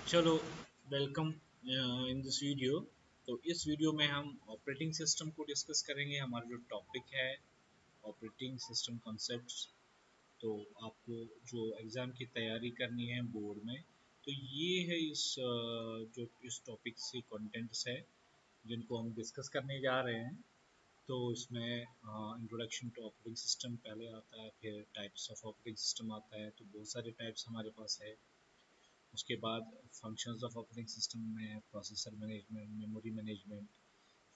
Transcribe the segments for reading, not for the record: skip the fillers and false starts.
चलो, welcome in this video. तो इस वीडियो में हम ऑपरेटिंग सिस्टम को डिस्कस करेंगे। हमारा जो टॉपिक है ऑपरेटिंग सिस्टम कॉन्सेप्ट्स। तो आपको जो एग्ज़ाम की तैयारी करनी है बोर्ड में, तो ये है जो इस टॉपिक से कंटेंट्स है जिनको हम डिस्कस करने जा रहे हैं। तो इसमें इंट्रोडक्शन टू ऑपरेटिंग सिस्टम पहले आता है, फिर टाइप्स ऑफ ऑपरेटिंग सिस्टम आता है। तो बहुत सारे टाइप्स हमारे पास है। उसके बाद फंक्शंस ऑफ ऑपरेटिंग सिस्टम में processor management, memory management,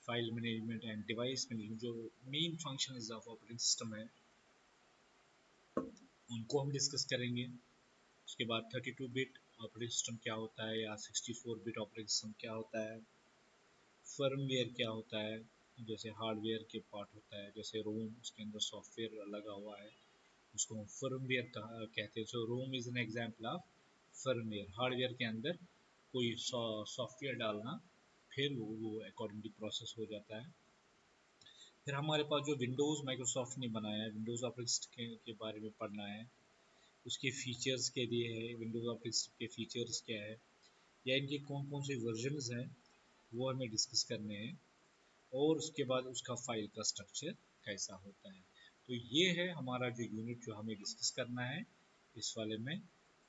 file management and device management, जो main functions of operating system है उनको हम डिस्कस करेंगे। उसके बाद 32 बिट ऑपरेटिंग सिस्टम क्या होता है या 64 बिट ऑपरेटिंग सिस्टम क्या होता है, फर्मवेयर क्या होता है, जैसे हार्डवेयर के पार्ट होता है, जैसे रोम उसके अंदर सॉफ्टवेयर लगा हुआ है, उसको हम फर्मवेयर कहते हैं। So ROM is an example of firmware. Hardware के अंदर कोई सॉफ्टवेयर डालना, फिर वो अकॉर्डिंगली प्रोसेस हो जाता है। फिर हमारे पास जो विंडोज़ माइक्रोसॉफ्ट ने बनाया है, विंडोज़ ऑपरेटिंग सिस्टम के बारे में पढ़ना है, उसके फीचर्स के लिए है, विंडोज़ ऑपरेटिंग सिस्टम के फीचर्स क्या है या इनके कौन कौन से वर्जन्स हैं वो हमें डिस्कस करने हैं। और उसके बाद उसका फाइल का स्ट्रक्चर कैसा होता है। तो ये है हमारा जो यूनिट जो हमें डिस्कस करना है इस वाले में।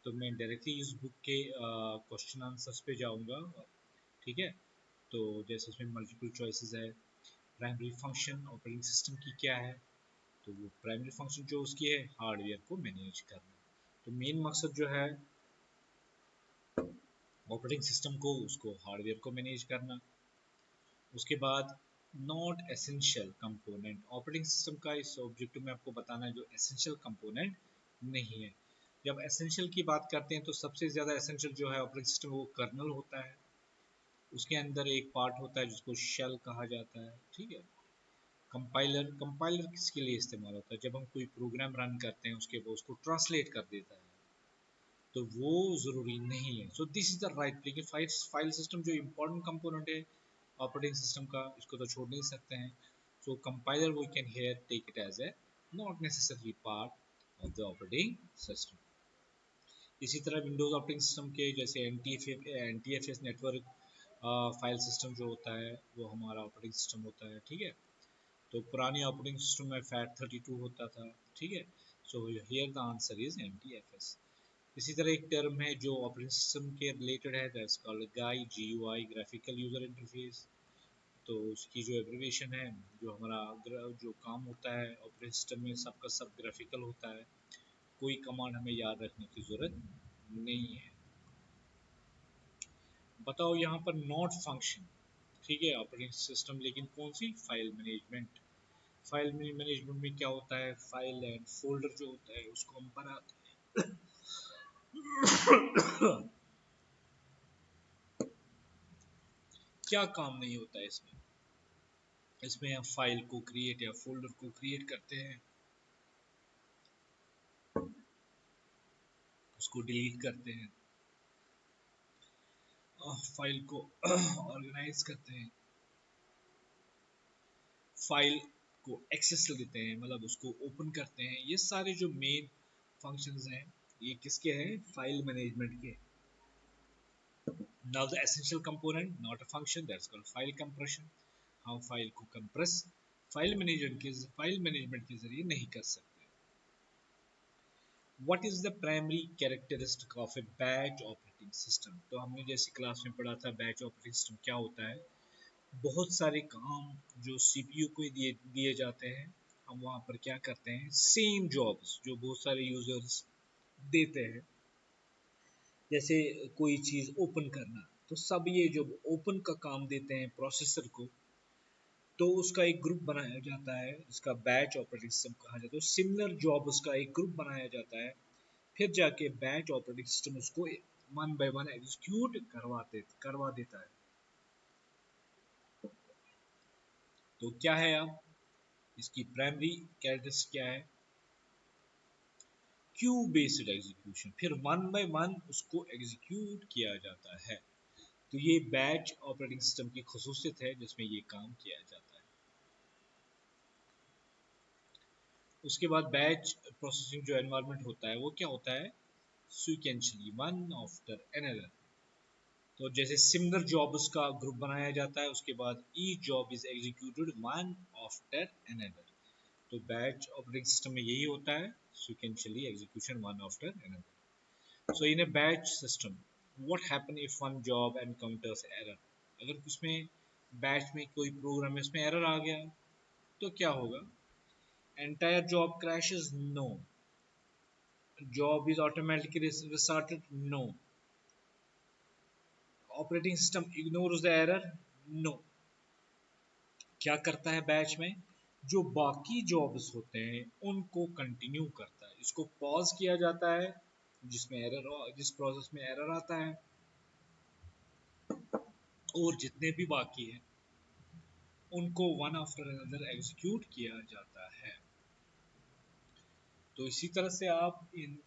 तो मैं डायरेक्टली इस बुक के क्वेश्चन आंसर्स पे जाऊंगा। ठीक है। तो जैसे इसमें मल्टीपल चॉइसेस है। प्राइमरी फंक्शन ऑपरेटिंग सिस्टम की क्या है, तो वो प्राइमरी फंक्शन जो उसकी है हार्डवेयर को मैनेज करना। तो मेन मकसद जो है ऑपरेटिंग सिस्टम को, उसको हार्डवेयर को मैनेज करना। उसके बाद not essential component, operating system का इस ऑब्जेक्टिव में आपको बताना है जो एसेंशियल कंपोनेंट नहीं है। जब एसेंशियल की बात करते हैं तो सबसे ज़्यादा एसेंशियल जो है ऑपरेटिंग सिस्टम वो कर्नल होता है। उसके अंदर एक पार्ट होता है जिसको शेल कहा जाता है। ठीक है। कंपाइलर, कंपाइलर किसके लिए इस्तेमाल होता है, जब हम कोई प्रोग्राम रन करते हैं उसके वो उसको ट्रांसलेट कर देता है, तो वो ज़रूरी नहीं है। So this is the right. लेकिन फाइल सिस्टम जो इम्पोर्टेंट कंपोनेंट है ऑपरेटिंग सिस्टम का, इसको तो छोड़ नहीं सकते हैं। So compiler we can here take it as a not necessary part of the operating system. इसी तरह विंडोज़ ऑपरेटिंग सिस्टम के जैसे N T F S network file system जो होता है वो हमारा ऑपरेटिंग सिस्टम होता है। ठीक है। तो पुरानी ऑपरेटिंग सिस्टम में FAT32 होता था। ठीक है। So here the answer is NTFS। इसी तरह एक टर्म है जो ऑपरेटिंग सिस्टम के रिलेटेड है, दैट्स कॉल्ड गाई, GUI, ग्राफिकल यूजर इंटरफेस। तो उसकी जो एब्रिविएशन है, जो हमारा जो काम होता है ऑपरेटिंग सिस्टम में, सबका सब ग्राफिकल होता है। कोई कमांड हमें याद रखने की ज़रूरत नहीं है। बताओ यहाँ पर नॉट फंक्शन, ठीक है, ऑपरेटिंग सिस्टम, लेकिन कौन सी, फाइल मैनेजमेंट। फाइल मैनेजमेंट में क्या होता है, फाइल एंड फोल्डर जो होता है उसको हम बनाते हैं। क्या काम नहीं होता है इसमें, इसमें हम फाइल को क्रिएट या फोल्डर को क्रिएट करते हैं, उसको डिलीट करते हैं, फाइल को ऑर्गेनाइज करते हैं, फाइल को एक्सेस देते हैं, मतलब उसको ओपन करते हैं। ये सारे जो मेन फंक्शंस हैं ये किसके हैं, फाइल मैनेजमेंट के। Now the essential component not a function, that's called file compression. हम फाइल को कंप्रेस फाइल मैनेजमेंट के जरिए नहीं कर सकते। What is the primary characteristic of A batch operating system. तो हमने जैसे क्लास में पढ़ा था बैच ऑपरेटिंग सिस्टम क्या होता है। बहुत सारे काम जो सीपीयू को दिए जाते हैं, हम वहाँ पर क्या करते हैं, सेम जॉब्स जो बहुत सारे यूजर्स देते हैं, जैसे कोई चीज़ ओपन करना, तो सब ये जो ओपन का काम देते हैं प्रोसेसर को, तो उसका एक ग्रुप बनाया जाता है जिसका बैच ऑपरेटिंग सिस्टम कहा जाता है। सिमिलर जॉब उसका एक ग्रुप बनाया जाता है, फिर जाके बैच ऑपरेटिंग सिस्टम उसको वन बाय वन एग्जीक्यूट करवा देता है। तो क्या है अब इसकी प्राइमरी कैरेक्टरिस्टिक क्या है, क्यू बेस्ड एग्जीक्यूशन, फिर वन बाय वन उसको एग्जीक्यूट किया जाता है। तो ये बैच ऑपरेटिंग सिस्टम की खसूसियत है जिसमें ये काम किया जाता है। उसके बाद बैच प्रोसेसिंग जो एनवायरनमेंट होता है वो क्या होता है, सीक्वेंशियली वन आफ्टर अनदर। तो जैसे सिमिलर जॉब्स का ग्रुप बनाया जाता है, उसके बाद each job is executed one after another. तो बैच ऑपरेटिंग सिस्टम में यही होता है, sequentially execution one after another. So in A batch system what happen if one job encounters error. अगर उसमें बैच में कोई प्रोग्राम है उसमें एरर आ गया तो क्या होगा? Entire job crashes? No. Job is automatically restarted? No. Operating system ignores the error? No. क्या करता है बैच में? जो बाकी जॉब्स होते हैं उनको कंटिन्यू करता है। इसको पॉज किया जाता है जिसमें एरर, जिस प्रोसेस में एरर आता है, और जितने भी बाकी हैं उनको वन आफ्टर अनदर एग्जीक्यूट किया जाता है। तो इसी तरह से आप इन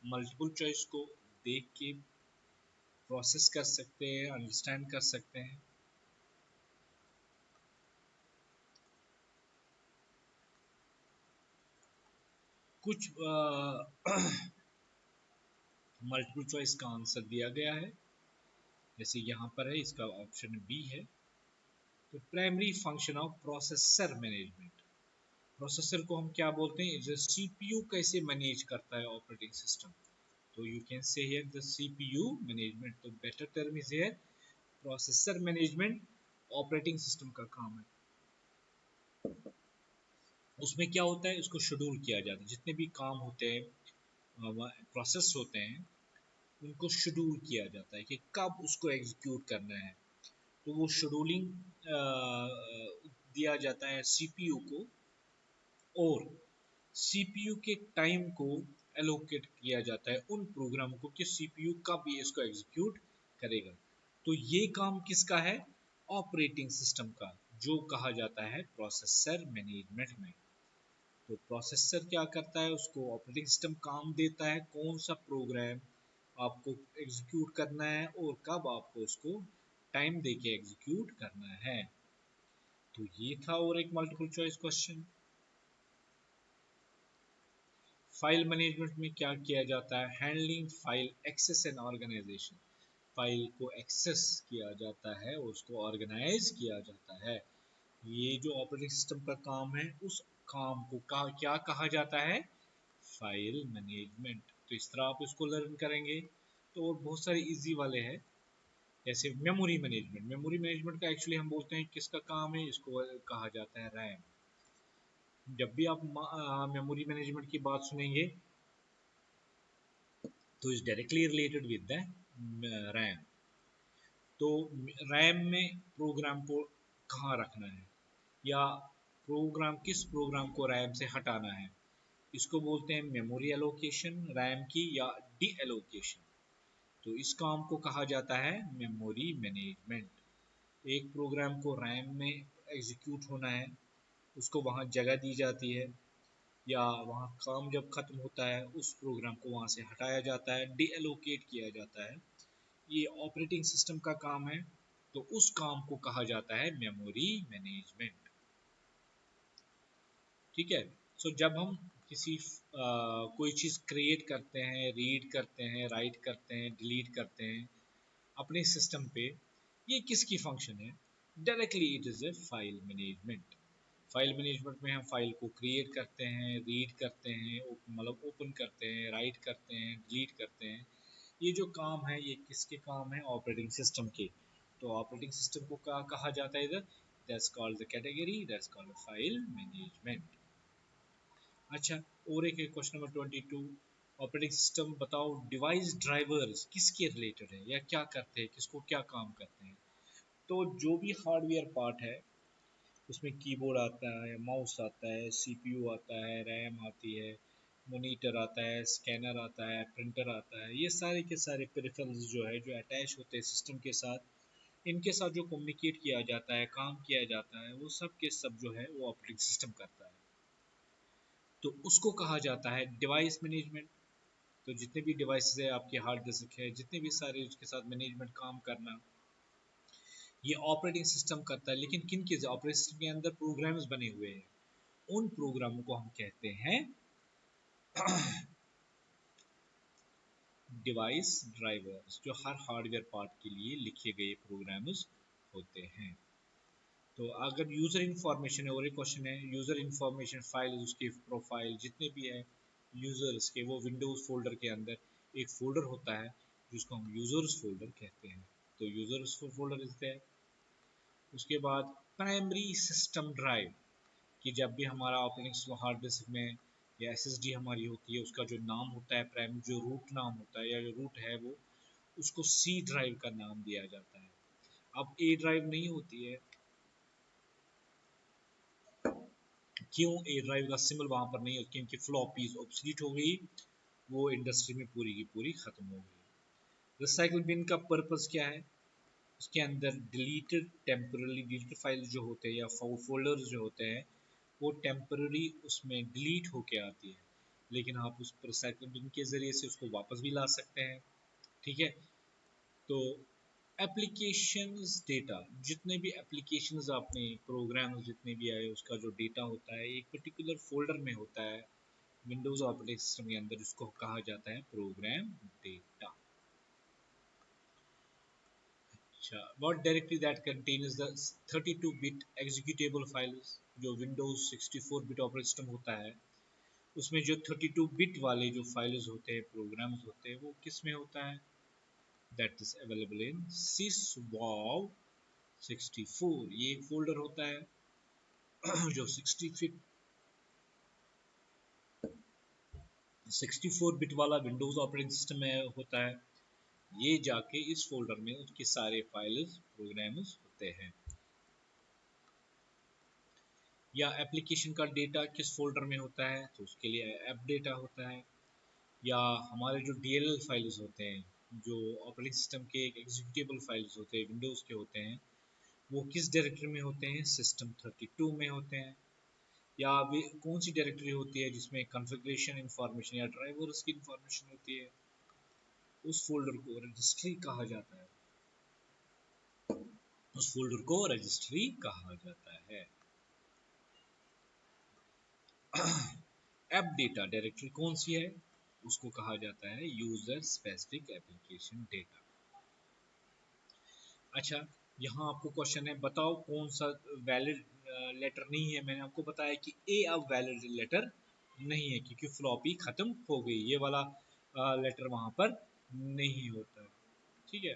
मल्टीपल चॉइस को देख के प्रोसेस कर सकते हैं, अंडरस्टैंड कर सकते हैं। कुछ मल्टीपल चॉइस का आंसर दिया गया है, जैसे यहाँ पर है, इसका ऑप्शन बी है। तो primary function of processor management. Processor को हम क्या बोलते हैं? जो सीपीयू कैसे मैनेज करता है ऑपरेटिंग सिस्टम। तो you can say here the CPU management. तो better term is here processor management. Operating system का काम है, उसमें क्या होता है, इसको शेड्यूल किया जाता है। जितने भी काम होते हैं, प्रोसेस होते हैं, उनको शेड्यूल किया जाता है कि कब उसको एग्जीक्यूट करना है। तो वो शेड्यूलिंग दिया जाता है सीपीयू को, और सीपीयू के टाइम को एलोकेट किया जाता है उन प्रोग्राम को कि सीपीयू कब ये इसको एग्जीक्यूट करेगा। तो ये काम किसका है? ऑपरेटिंग सिस्टम का, जो कहा जाता है प्रोसेसर मैनेजमेंट में। तो प्रोसेसर क्या करता है? उसको ऑपरेटिंग सिस्टम काम देता है कौन सा प्रोग्राम आपको एग्जीक्यूट करना है और कब आपको उसको टाइम दे के एग्जीक्यूट करना है। तो ये था और एक multiple choice question. File management में क्या किया जाता है? Handling file access and organisation. File को एक्सेस किया जाता है और उसको ऑर्गेनाइज किया जाता है। ये जो ऑपरेटिंग सिस्टम का काम है, उस काम को क्या कहा जाता है? File management. तो इस तरह आप इसको लर्न करेंगे। तो और बहुत सारे इजी वाले हैं, जैसे मेमोरी मैनेजमेंट। मेमोरी मैनेजमेंट का एक्चुअली हम बोलते हैं किसका काम है? इसको कहा जाता है रैम। जब भी आप मेमोरी मैनेजमेंट की बात सुनेंगे तो is directly related with the RAM. तो रैम में प्रोग्राम को कहाँ रखना है, या किस प्रोग्राम को रैम से हटाना है, इसको बोलते हैं मेमोरी एलोकेशन रैम की, या डी एलोकेशन। तो इस काम को कहा जाता है मेमोरी मैनेजमेंट। एक प्रोग्राम को रैम में एग्जीक्यूट होना है, उसको वहाँ जगह दी जाती है, या वहाँ काम जब खत्म होता है उस प्रोग्राम को वहाँ से हटाया जाता है, डी एलोकेट किया जाता है। ये ऑपरेटिंग सिस्टम का काम है। तो उस काम को कहा जाता है मेमोरी मैनेजमेंट। ठीक है। सो जब हम किसी कोई चीज़ क्रिएट करते हैं, रीड करते हैं, राइट करते हैं, डिलीट करते हैं अपने सिस्टम पे, ये किसकी फंक्शन है? Directly it is a file management. File management में हम फाइल को क्रिएट करते हैं, रीड करते हैं, मतलब ओपन करते हैं, राइट करते हैं, डिलीट करते हैं। ये जो काम है ये किसके काम है? ऑपरेटिंग सिस्टम के। तो ऑपरेटिंग सिस्टम को क्या कहा जाता है इधर? That's called the category, that's called file management. अच्छा, और एक क्वेश्चन नंबर 22। ऑपरेटिंग सिस्टम बताओ डिवाइस ड्राइवर्स किसके रिलेटेड है, या क्या करते हैं, किसको क्या काम करते हैं? तो जो भी हार्डवेयर पार्ट है उसमें कीबोर्ड आता है, माउस आता है, सीपीयू आता है, रैम आती है, मॉनिटर आता है, स्कैनर आता है, प्रिंटर आता है, ये सारे के सारे पेरिफेरल्स जो है, जो अटैच होते हैं सिस्टम के साथ, इनके साथ जो कम्युनिकेट किया जाता है, काम किया जाता है, वो सब के सब जो है वो ऑपरेटिंग सिस्टम करता है। तो उसको कहा जाता है डिवाइस मैनेजमेंट। तो जितने भी डिवाइसेस है, आपके हार्ड डिस्क है, जितने भी सारे उसके साथ मैनेजमेंट काम करना, ये ऑपरेटिंग सिस्टम करता है। लेकिन किन के ऑपरेटिंग सिस्टम के अंदर प्रोग्राम्स बने हुए हैं, उन प्रोग्रामों को हम कहते हैं डिवाइस ड्राइवर्स जो हर हार्डवेयर पार्ट के लिए लिखे गए प्रोग्राम्स होते हैं। तो अगर यूज़र इंफॉर्मेशन है, और एक क्वेश्चन है यूज़र इंफॉर्मेशन फाइल, उसकी प्रोफाइल जितने भी है यूज़र्स के, वो विंडोज़ फोल्डर के अंदर एक फोल्डर होता है जिसको हम यूज़र्स फोल्डर कहते हैं। तो यूज़र्स फोल्डर इज है। उसके बाद प्राइमरी सिस्टम ड्राइव, कि जब भी हमारा ऑपरेटिंग हार्ड डिस्क में या एसएसडी हमारी होती है, उसका जो नाम होता है प्राइम, जो रूट नाम होता है या जो रूट है, वो उसको सी ड्राइव का नाम दिया जाता है। अब ए ड्राइव नहीं होती है, क्यों ए ड्राइव का सिंबल वहां पर नहीं है? क्योंकि फ्लॉपीज ऑब्सलीट हो गई, वो इंडस्ट्री में पूरी की पूरी खत्म हो गई। रिसाइकल बिन का पर्पस क्या है? उसके अंदर डिलीटेड टेम्पररी डिलीटेड फाइल्स जो होते हैं या फोल्डर्स जो होते हैं, वो टेम्पररी उसमें डिलीट होके आती है, लेकिन आप उस रिसाइकल बिन के ज़रिए से उसको वापस भी ला सकते हैं। ठीक है। तो एप्लीकेशंस डेटा, जितने भी एप्लीकेशंस आपने प्रोग्राम जितने भी आए, उसका जो डेटा होता है एक पर्टिकुलर फोल्डर में होता है विंडोज़ ऑपरेटिंग सिस्टम के अंदर, उसको कहा जाता है प्रोग्राम डेटा। अच्छा, what directory that contains the 32-bit executable files, जो Windows 64-bit ऑपरेटिंग सिस्टम होता है, उसमें जो 32-bit वाले जो फाइल्स होते हैं, प्रोग्राम्स होते हैं, वो किस में होता है? That is available in syswow 64। ये एक फोल्डर होता है जो 64 बिट वाला विंडोज ऑपरेटिंग सिस्टम में होता है। ये जाके इस फोल्डर में उसके सारे फाइल्स प्रोग्राम्स होते हैं। या एप्लीकेशन का डेटा किस फोल्डर में होता है? तो उसके लिए ऐप डेटा होता है। या हमारे जो DLL फाइल्स होते हैं, जो ऑपरेटिंग सिस्टम के एक एग्जीक्यूटेबल फाइल्स होते हैं विंडोज़ के होते हैं, वो किस डायरेक्टरी में होते हैं? सिस्टम 32 में होते हैं। या वे कौन सी डायरेक्टरी होती है जिसमें कॉन्फ़िगरेशन इंफॉर्मेशन या ड्राइवर्स की इंफॉर्मेशन होती है? उस फोल्डर को रजिस्ट्री कहा जाता है। उस फोल्डर को रजिस्ट्री कहा जाता है। ऐप डेटा डायरेक्टरी कौन सी है? उसको कहा जाता है यूजर स्पेसिफिक एप्लीकेशन डेटा। अच्छा, यहाँ आपको क्वेश्चन है, बताओ कौन सा वैलिड लेटर नहीं है? मैंने आपको बताया कि ए अब वैलिड लेटर नहीं है क्योंकि फ्लॉपी खत्म हो गई, ये वाला लेटर वहां पर नहीं होता है। ठीक है।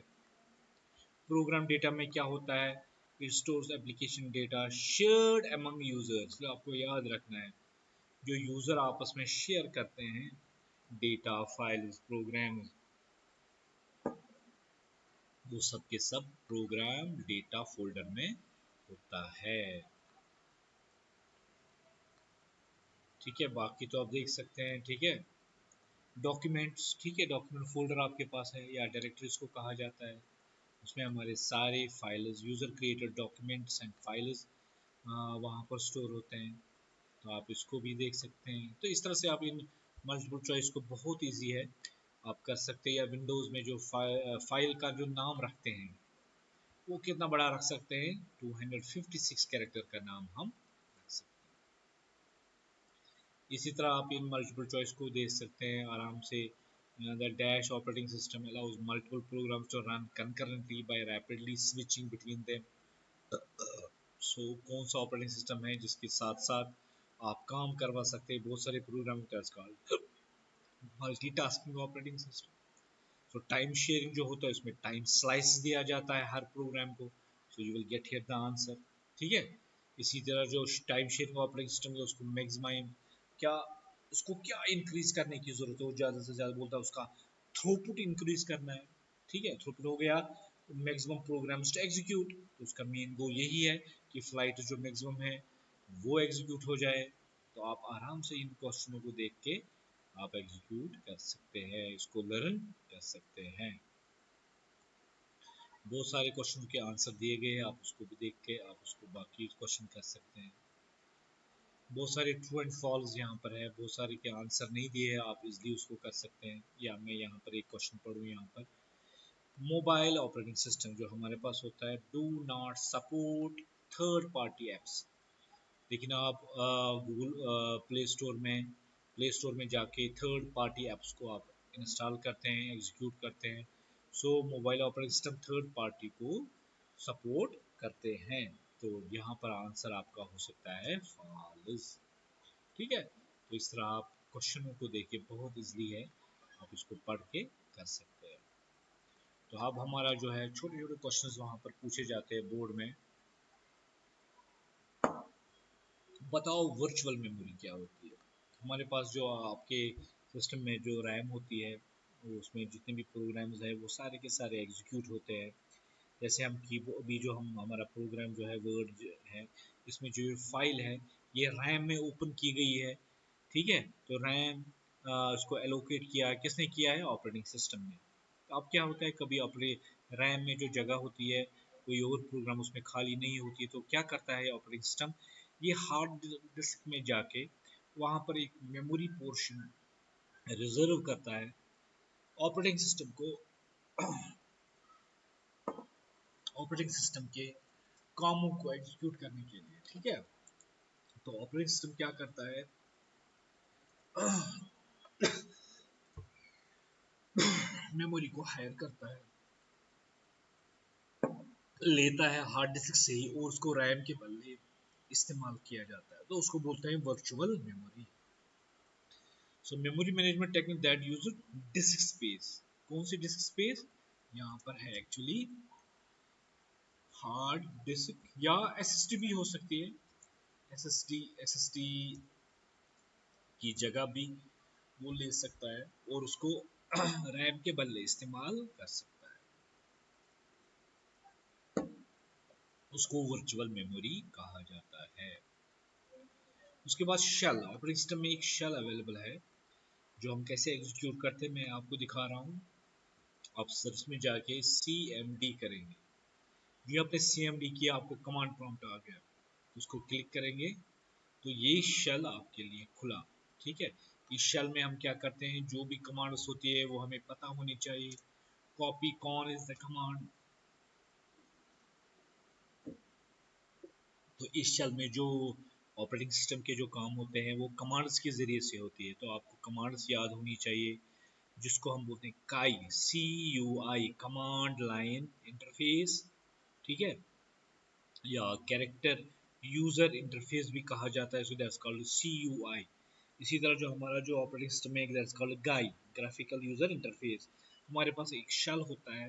प्रोग्राम डेटा में क्या होता है? It stores application data shared among users. आपको याद रखना है, जो यूजर आपस में शेयर करते हैं डेटा, फाइल्स, प्रोग्राम, वो सब के सब प्रोग्राम डेटा फोल्डर में होता है। ठीक है, बाकी तो आप देख सकते हैं। ठीक है। डॉक्यूमेंट्स, ठीक है, डॉक्यूमेंट फोल्डर आपके पास है या डायरेक्टरीज को कहा जाता है। उसमें हमारे सारे files, user created documents and files वहाँ पर स्टोर होते हैं। तो आप इसको भी देख सकते हैं। तो इस तरह से आप इन मल्टीपल चॉइस को बहुत इजी है आप कर सकते हैं। या विंडोज़ में जो फाइल का जो नाम रखते हैं, वो कितना बड़ा रख सकते हैं? 256 कैरेक्टर का नाम हम रख सकते हैं। इसी तरह आप इन मल्टीपल चॉइस को देख सकते हैं आराम से। The Dash operating system allows multiple programs to run concurrently by rapidly switching between them. So कौन सा ऑपरेटिंग सिस्टम है जिसके साथ साथ आप काम करवा सकते हैं बहुत सारे प्रोग्राम का? आजकल मल्टीटास्किंग ऑपरेटिंग सिस्टम। तो टाइम शेयरिंग जो होता है, उसमें टाइम स्लाइस दिया जाता है हर प्रोग्राम को। So you will get here the answer. ठीक है। इसी तरह जो टाइम शेयरिंग ऑपरेटिंग सिस्टम है, उसको मैक्सिमाइम क्या, उसको क्या इंक्रीज करने की जरूरत है? वो ज़्यादा से ज़्यादा बोलता है उसका थ्रूपुट इंक्रीज करना है। ठीक है, थ्रूपुट हो गया मैक्सिमम प्रोग्राम्स टू एग्जीक्यूट। तो उसका मेन गोल यही है कि फ्लाइट जो मैक्सिमम है वो एग्जीक्यूट हो जाए। तो आप आराम से इन क्वेश्चनों को देख के आप एग्जीक्यूट कर सकते हैं, इसको लर्न कर सकते हैं। बहुत सारे क्वेश्चन के आंसर दिए गए हैं, आप उसको भी देख के आप उसको बाकी क्वेश्चन कर सकते हैं। बहुत सारे ट्रू एंड फॉल्स यहाँ पर है, बहुत सारे के आंसर नहीं दिए हैं, आप इजली उसको कर सकते हैं। या मैं यहाँ पर एक क्वेश्चन पढ़ूँ यहाँ पर, मोबाइल ऑपरेटिंग सिस्टम जो हमारे पास होता है do not support third party apps. लेकिन आप गूगल प्ले स्टोर में जाके थर्ड पार्टी ऐप्स को आप इंस्टॉल करते हैं, एग्जीक्यूट करते हैं। So mobile operating system third party को सपोर्ट करते हैं। तो यहाँ पर आंसर आपका हो सकता है फॉल्स। ठीक है, तो इस तरह आप क्वेश्चनों को देख के बहुत इजली है, आप इसको पढ़ के कर सकते हैं। तो अब हमारा जो है छोटे छोटे क्वेश्चंस वहाँ पर पूछे जाते हैं बोर्ड में। बताओ वर्चुअल मेमोरी क्या होती है। हमारे पास जो आपके सिस्टम में जो रैम होती है, उसमें जितने भी प्रोग्राम्स है वो सारे के सारे एग्जीक्यूट होते हैं। जैसे हम कीबोर्ड भी जो हम हमारा प्रोग्राम जो है वर्ड है, इसमें जो फाइल है ये रैम में ओपन की गई है। ठीक है, तो रैम इसको एलोकेट किया किसने किया है, ऑपरेटिंग सिस्टम ने। तो अब क्या होता है, कभी अपने रैम में जो जगह होती है कोई और प्रोग्राम उसमें खाली नहीं होती, तो क्या करता है ऑपरेटिंग सिस्टम, ये हार्ड डिस्क में जाके वहाँ पर एक मेमोरी पोर्शन रिजर्व करता है ऑपरेटिंग सिस्टम को ऑपरेटिंग सिस्टम के कामों को एग्जीक्यूट करने के लिए। ठीक है, तो ऑपरेटिंग सिस्टम क्या करता है, मेमोरी को हायर करता है, लेता है हार्ड डिस्क से ही और उसको रैम के बदले इस्तेमाल किया जाता है, तो उसको बोलते हैं virtual memory. So memory management technique that use disc space. कौन सी डिस्क स्पेस, यहाँ पर है एक्चुअली हार्ड डिस्क या एसएसडी भी हो सकती है। एसएसडी की जगह भी वो ले सकता है और उसको रैम के बदले इस्तेमाल कर सकता है, उसको वर्चुअल मेमोरी कहा जाता है। उसके बाद शेल, ऑपरेटिंग सिस्टम में एक शेल अवेलेबल है जो हम कैसे एग्जीक्यूट करते हैं, मैं आपको दिखा रहा हूँ। आप सर्च में जाके CMD करेंगे, ये आपने CMD किया, आपको कमांड प्रॉम्प्ट आ गया, उसको क्लिक करेंगे तो ये शेल आपके लिए खुला। ठीक है, इस शेल में हम क्या करते हैं, जो भी कमांड्स होती है वो हमें पता होनी चाहिए। कॉपी कौन इज द कमांड, तो इस शेल में जो ऑपरेटिंग सिस्टम के जो काम होते हैं वो कमांड्स के ज़रिए से होती है, तो आपको कमांड्स याद होनी चाहिए, जिसको हम बोलते हैं काई, CUI, कमांड लाइन इंटरफेस। ठीक है, या कैरेक्टर यूज़र इंटरफेस भी कहा जाता है, सो दैट्स कॉल्ड CUI। इसी तरह जो हमारा जो ऑपरेटिंग सिस्टम है दैट्स कॉल्ड गाई, ग्राफिकल यूज़र इंटरफेस। हमारे पास एक शेल होता है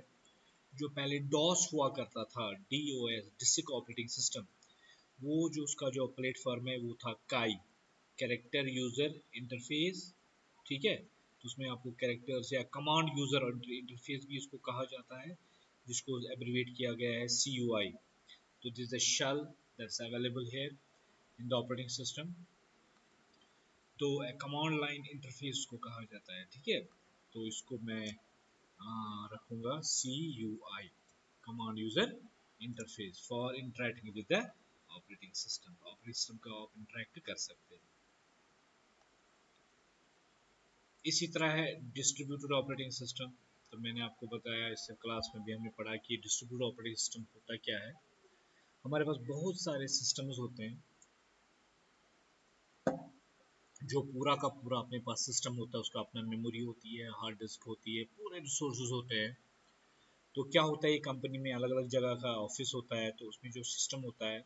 जो पहले डॉस हुआ करता था, DOS, डिस्क ऑपरेटिंग सिस्टम, वो जो उसका जो प्लेटफॉर्म है वो था काई, कैरेक्टर यूज़र इंटरफेस। ठीक है, तो उसमें आपको कैरेक्टर्स या कमांड यूज़र इंटरफेस भी इसको कहा जाता है, जिसको एब्रीवेट किया गया है CUI। तो this is the shell that's available here in the operating system. तो कमांड लाइन इंटरफेस को कहा जाता है। ठीक है, तो इसको मैं रखूँगा CUI, command user interface for interacting with the operating system. Operating system का आप इंटरेक्ट कर सकते हैं। इसी तरह है डिस्ट्रीब्यूटेड ऑपरेटिंग सिस्टम। तो मैंने आपको बताया, इससे क्लास में भी हमने पढ़ा कि डिस्ट्रीब्यूटेड ऑपरेटिंग सिस्टम होता क्या है। हमारे पास बहुत सारे सिस्टम्स होते हैं, जो पूरा का पूरा अपने पास सिस्टम होता है, उसका अपना मेमोरी होती है, हार्ड डिस्क होती है, पूरे रिसोर्सेज होते हैं। तो क्या होता है, ये कंपनी में अलग अलग जगह का ऑफिस होता है, तो उसमें जो सिस्टम होता है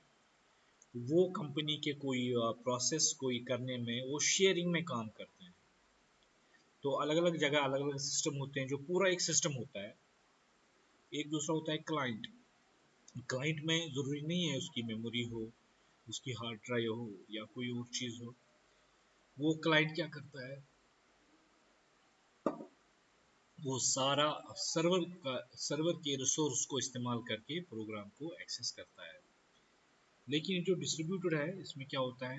वो कंपनी के कोई प्रोसेस कोई करने में वो शेयरिंग में काम करते हैं। तो अलग अलग जगह अलग अलग सिस्टम होते हैं, जो पूरा एक सिस्टम होता है। एक दूसरा होता है क्लाइंट। क्लाइंट में ज़रूरी नहीं है उसकी मेमोरी हो, उसकी हार्ड ड्राइव हो या कोई और चीज़ हो। वो क्लाइंट क्या करता है, वो सारा सर्वर के रिसोर्स को इस्तेमाल करके प्रोग्राम को एक्सेस करता है। लेकिन जो डिस्ट्रीब्यूटेड है इसमें क्या होता है,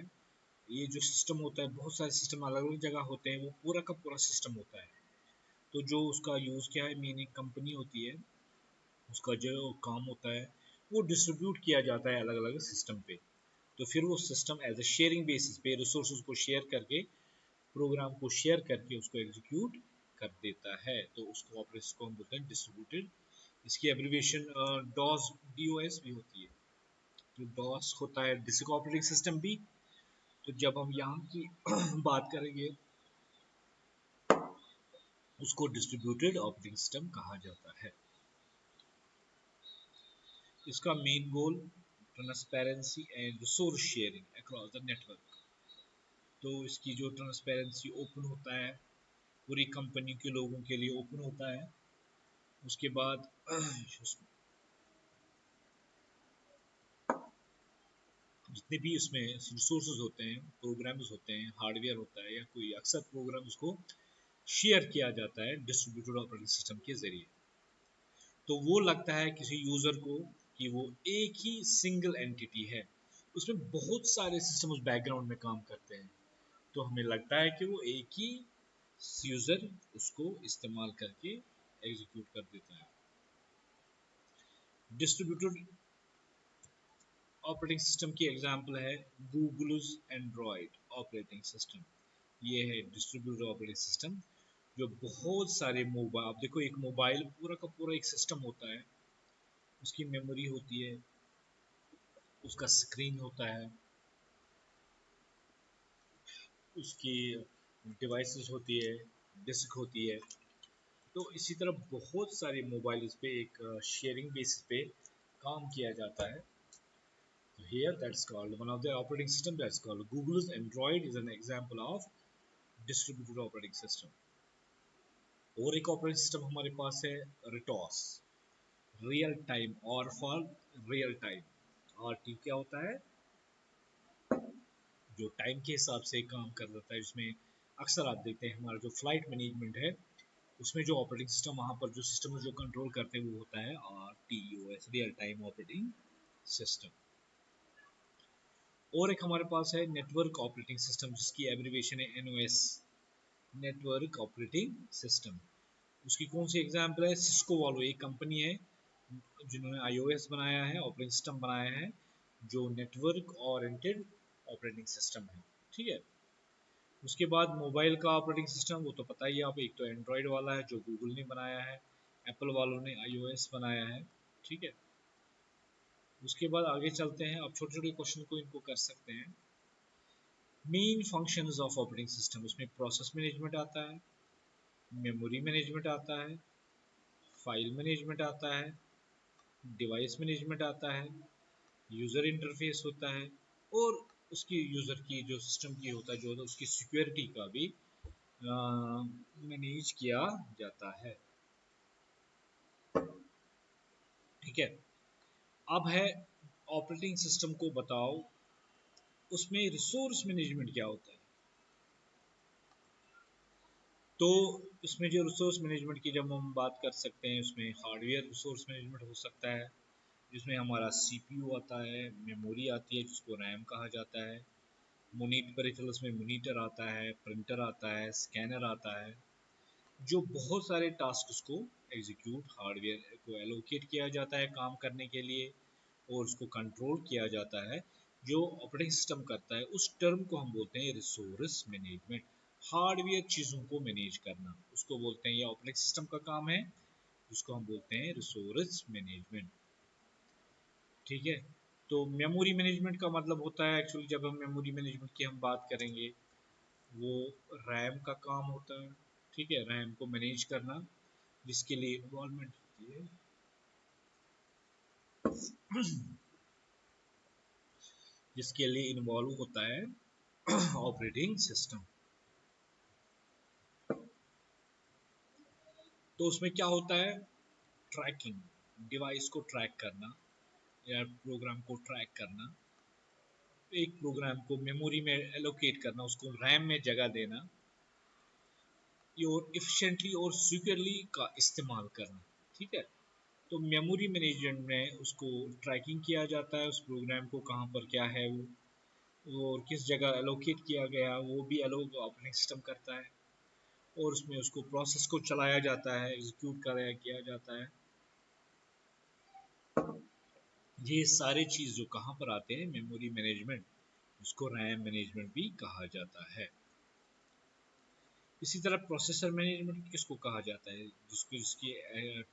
ये जो सिस्टम होता है, बहुत सारे सिस्टम अलग अलग जगह होते हैं, वो पूरा का पूरा सिस्टम होता है। तो जो उसका यूज़ क्या है, मेन एक कंपनी होती है, उसका जो काम होता है वो डिस्ट्रीब्यूट किया जाता है अलग अलग सिस्टम पे। तो फिर वो system as a sharing basis पे रिसोर्स को शेयर करके, प्रोग्राम को शेयर करके उसको एग्जीक्यूट कर देता है, तो उसको ऑपरेशन को हम बोलते हैं डिस्ट्रीब्यूटेड। इसकी एब्रीविएशन DOS भी होती है। तो डॉस होता है डिस्क ऑपरेटिंग सिस्टम भी। तो जब हम यहाँ की बात करेंगे उसको डिस्ट्रीब्यूटेड ऑपरेटिंग सिस्टम कहा जाता है। इसका main goal transparency and resource sharing across the network. तो इसकी जो ट्रांसपेरेंसी ओपन होता है, पूरी कंपनी के लोगों के लिए ओपन होता है। उसके बाद जितने भी उसमें रिसोर्सेज होते हैं, प्रोग्राम्स होते हैं, हार्डवेयर होता है या कोई अक्सर प्रोग्राम उसको शेयर किया जाता है डिस्ट्रीब्यूटेड ऑपरेटिंग सिस्टम के जरिए। तो वो लगता है किसी यूज़र को कि वो एक ही सिंगल एंटिटी है, उसमें बहुत सारे सिस्टम उस बैकग्राउंड में काम करते हैं, तो हमें लगता है कि वो एक ही यूज़र उसको इस्तेमाल करके एग्जीक्यूट कर देता है। डिस्ट्रीब्यूटेड ऑपरेटिंग सिस्टम की एग्जांपल है गूगल्स एंड्रॉयड ऑपरेटिंग सिस्टम। ये है डिस्ट्रीब्यूटेड ऑपरेटिंग सिस्टम जो बहुत सारे मोबाइल, आप देखो एक मोबाइल पूरा का पूरा एक सिस्टम होता है, उसकी मेमोरी होती है, उसका स्क्रीन होता है, उसकी डिवाइसेस होती है, डिस्क होती है। तो इसी तरह बहुत सारे मोबाइल इस पे एक शेयरिंग बेसिस पे काम किया जाता है। So here that's called one of the operating system that's called Google's Android is an example of distributed operating system. और एक ऑपरेटिंग सिस्टम हमारे पास है रिटॉस, रियल टाइम और फॉर रियल टाइम। और टी क्या होता है, जो टाइम के हिसाब से काम कर रहा है, जिसमें अक्सर आप देखते हैं हमारा जो फ्लाइट मैनेजमेंट है उसमें जो ऑपरेटिंग सिस्टम वहाँ पर जो सिस्टम जो कंट्रोल करते हैं वो होता है RTOS, real time operating system. और एक हमारे पास है नेटवर्क ऑपरेटिंग सिस्टम जिसकी एब्रिविएशन है NOS, नेटवर्क ऑपरेटिंग सिस्टम। उसकी कौन सी एग्जांपल है, सिस्को वालो एक कंपनी है जिन्होंने iOS बनाया है, ऑपरेटिंग सिस्टम बनाया है जो नेटवर्क ओरिएंटेड ऑपरेटिंग सिस्टम है। ठीक है, उसके बाद मोबाइल का ऑपरेटिंग सिस्टम वो तो पता ही है आप, एक तो एंड्रॉयड वाला है जो गूगल ने बनाया है, एप्पल वालों ने iOS बनाया है। ठीक है, उसके बाद आगे चलते हैं, अब छोटे छोटे क्वेश्चन को इनको कर सकते हैं। Main functions of operating system, उसमें प्रोसेस मैनेजमेंट आता है, मेमोरी मैनेजमेंट आता है, फाइल मैनेजमेंट आता है, डिवाइस मैनेजमेंट आता है, यूज़र इंटरफेस होता है, और उसकी यूज़र की जो सिस्टम की होता है जो होता है उसकी सिक्योरिटी का भी मैनेज किया जाता है। ठीक है, अब है ऑपरेटिंग सिस्टम को बताओ उसमें रिसोर्स मैनेजमेंट क्या होता है। तो उसमें जो रिसोर्स मैनेजमेंट की जब हम बात कर सकते हैं, उसमें हार्डवेयर रिसोर्स मैनेजमेंट हो सकता है जिसमें हमारा CPU आता है, मेमोरी आती है जिसको रैम कहा जाता है, मोनीट पेरिफेरल्स में मोनीटर आता है, प्रिंटर आता है, स्कैनर आता है, जो बहुत सारे टास्क को एग्जीक्यूट हार्डवेयर को एलोकेट किया जाता है काम करने के लिए और उसको कंट्रोल किया जाता है। जो ऑपरेटिंग सिस्टम करता है उस टर्म को हम बोलते हैं रिसोर्स मैनेजमेंट। हार्डवेयर चीज़ों को मैनेज करना उसको बोलते हैं, ये ऑपरेटिंग सिस्टम का काम है जिसको हम बोलते हैं रिसोर्स मैनेजमेंट। ठीक है, तो मेमोरी मैनेजमेंट का मतलब होता है एक्चुअली, जब हम मेमोरी मैनेजमेंट की हम बात करेंगे वो रैम का काम होता है। ठीक है, रैम को मैनेज करना जिसके लिए इन्वॉल्वमेंट होती है जिसके लिए इन्वॉल्व होता है ऑपरेटिंग सिस्टम। तो उसमें क्या होता है, ट्रैकिंग, डिवाइस को ट्रैक करना या प्रोग्राम को ट्रैक करना, एक प्रोग्राम को मेमोरी में एलोकेट करना, उसको रैम में जगह देना और इफिशिएंटली और सिक्योरली का इस्तेमाल करना। ठीक है, तो मेमोरी मैनेजमेंट में उसको ट्रैकिंग किया जाता है, उस प्रोग्राम को कहाँ पर क्या है वो और किस जगह एलोकेट किया गया वो भी एलोक ऑपरेटिंग सिस्टम करता है, और उसमें उसको प्रोसेस को चलाया जाता है, एग्जीक्यूट कराया किया जाता है। ये सारे चीज़ जो कहाँ पर आते हैं, मेमोरी मैनेजमेंट, जिसको रैम मैनेजमेंट भी कहा जाता है। इसी तरह प्रोसेसर मैनेजमेंट किसको कहा जाता है, जिसको जिसकी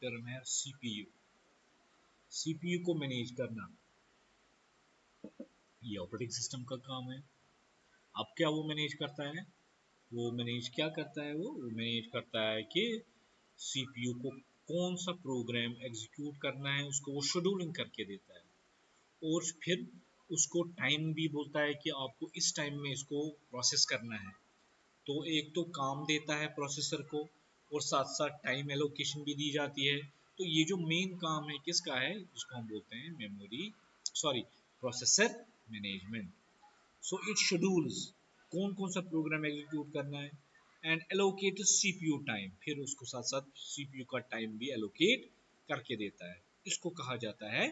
टर्म है CPU। CPU को मैनेज करना ये ऑपरेटिंग सिस्टम का काम है। अब क्या वो मैनेज करता है, वो मैनेज क्या करता है, वो मैनेज करता है कि सीपीयू को कौन सा प्रोग्राम एग्जीक्यूट करना है, उसको वो शेड्यूलिंग करके देता है। और फिर उसको टाइम भी बोलता है कि आपको इस टाइम में इसको प्रोसेस करना है। तो एक तो काम देता है प्रोसेसर को, और साथ साथ टाइम एलोकेशन भी दी जाती है। तो ये जो मेन काम है किसका है, जिसको हम बोलते हैं memory, sorry, processor management. So it schedules कौन कौन सा प्रोग्राम एग्जीक्यूट करना है, एंड एलोकेट सीपीयू टाइम, फिर उसको साथ साथ सीपीयू का टाइम भी एलोकेट करके देता है। इसको कहा जाता है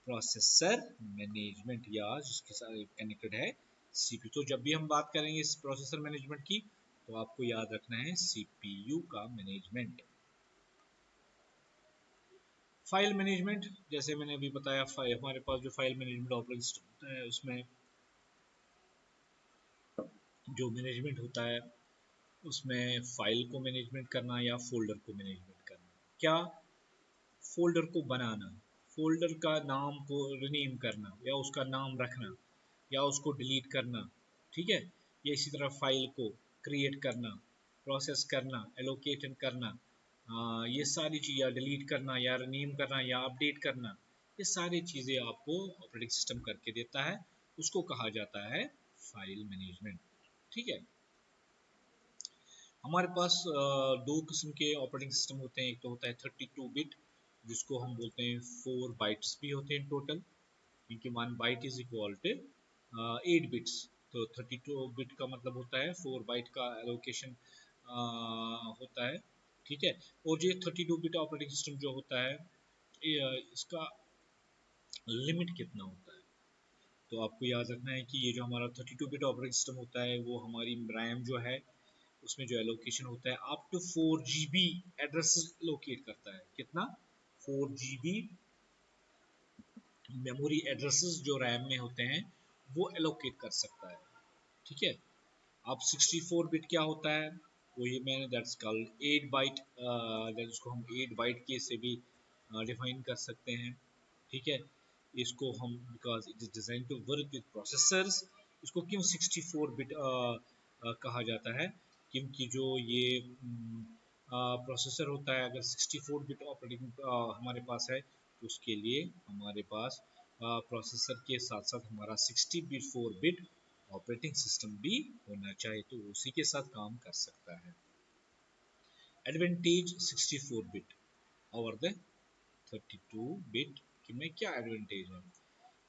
प्रोसेसर मैनेजमेंट, या जिसके साथ कनेक्टेड है सीपीयू। तो जब भी हम बात करेंगे इस प्रोसेसर मैनेजमेंट की, तो आपको याद रखना है सीपीयू का मैनेजमेंट। फाइल मैनेजमेंट, जैसे मैंने अभी बताया, हमारे पास जो फाइल मैनेजमेंट ऑपरेटिंग सिस्टम होता है, उसमें जो मैनेजमेंट होता है, उसमें फाइल को मैनेजमेंट करना या फोल्डर को मैनेजमेंट करना। क्या? फोल्डर को बनाना, फोल्डर का नाम को रिनेम करना या उसका नाम रखना या उसको डिलीट करना, ठीक है। या इसी तरह फाइल को क्रिएट करना, प्रोसेस करना, एलोकेट करना, ये सारी चीज़, या डिलीट करना या रिनेम करना या अपडेट करना, ये सारी चीज़ें आपको ऑपरेटिंग सिस्टम करके देता है। उसको कहा जाता है फाइल मैनेजमेंट, ठीक है। हमारे पास दो किस्म के ऑपरेटिंग सिस्टम होते हैं। एक तो होता है 32 बिट, जिसको हम बोलते हैं 4 बाइट्स भी होते हैं टोटल, क्योंकि 1 byte is equal to 8 bits. तो 32 बिट का मतलब होता है 4 बाइट का एलोकेशन होता है, ठीक है। और ये 32 बिट ऑपरेटिंग सिस्टम जो होता है, इसका लिमिट कितना होता है, तो आपको याद रखना है कि ये जो हमारा 32 बिट ऑपरेटिंग सिस्टम होता है, वो हमारी रैम जो है, उसमें जो एलोकेशन होता है up to 4 GB address locate करता है। कितना? 4 GB मेमोरी एड्रेसेस जो रैम में होते हैं, वो एलोकेट कर सकता है, ठीक है। अब 64 बिट क्या होता है, वो ये मैंने दैट्स कॉल्ड 8 बाइट, उसको हम 8 बाइट के से भी डिफाइन कर सकते हैं, ठीक है। इसको हम, because it is design to work with processors, इसको क्यों 64 बिट कहा जाता है, क्योंकि जो ये प्रोसेसर होता है, अगर 64 बिट ऑपरेटिंग हमारे पास है, तो उसके लिए हमारे पास प्रोसेसर के साथ साथ हमारा 64 बिट ऑपरेटिंग सिस्टम भी होना चाहिए, तो उसी के साथ काम कर सकता है। Advantage 64 bit over the 32 bit में क्या एडवांटेज है?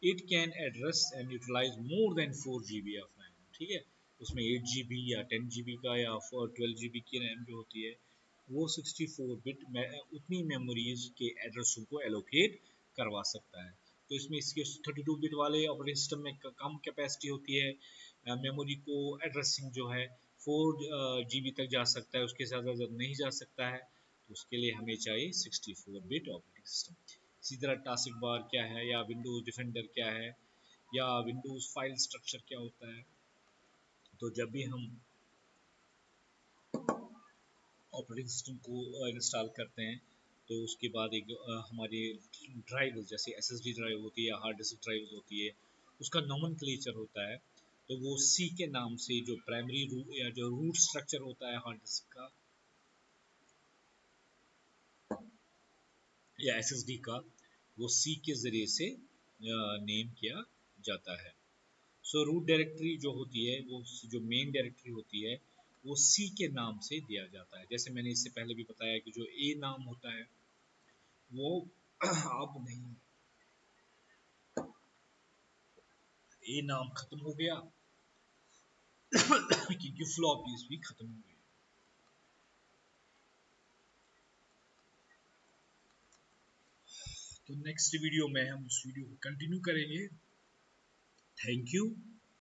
It can address and utilise more than 4 GB of RAM, ठीक है। उसमें 8 GB या 10 GB का या 12 GB की रैम जो होती है, वो 64 बिट में उतनी मेमोरीज के एड्रेसों को एलोकेट करवा सकता है। तो इसमें इसके 32 बिट वाले ऑपरेटिंग सिस्टम में कम कैपेसिटी होती है, मेमोरी को एड्रेसिंग जो है 4 GB तक जा सकता है, उसके साथ ज़्यादा नहीं जा सकता है। तो उसके लिए हमें चाहिए 64 बिट ऑपरेटिंग सिस्टम। इसी तरह टास्क बार क्या है, या विंडोज डिफेंडर क्या है, या विंडोज फाइल स्ट्रक्चर क्या होता है। तो जब भी हम ऑपरेटिंग सिस्टम को इंस्टॉल करते हैं, तो उसके बाद एक हमारी ड्राइव, जैसे एसएसडी ड्राइव होती है या हार्ड डिस्क ड्राइव होती है, उसका नोमेनक्लेचर होता है। तो वो सी के नाम से, जो प्राइमरी या जो रूट स्ट्रक्चर होता है हार्ड डिस्क का या एसएसडी का, वो सी के ज़रिए से नेम किया जाता है। सो रूट डायरेक्टरी जो होती है, वो जो मेन डायरेक्टरी होती है, वो सी के नाम से दिया जाता है। जैसे मैंने इससे पहले भी बताया कि जो ए नाम होता है, वो अब नहीं, ए नाम खत्म हो गया क्योंकि फ्लॉपीज भी खत्म हो गई। तो नेक्स्ट वीडियो में हम इस वीडियो को कंटिन्यू करेंगे। Thank you.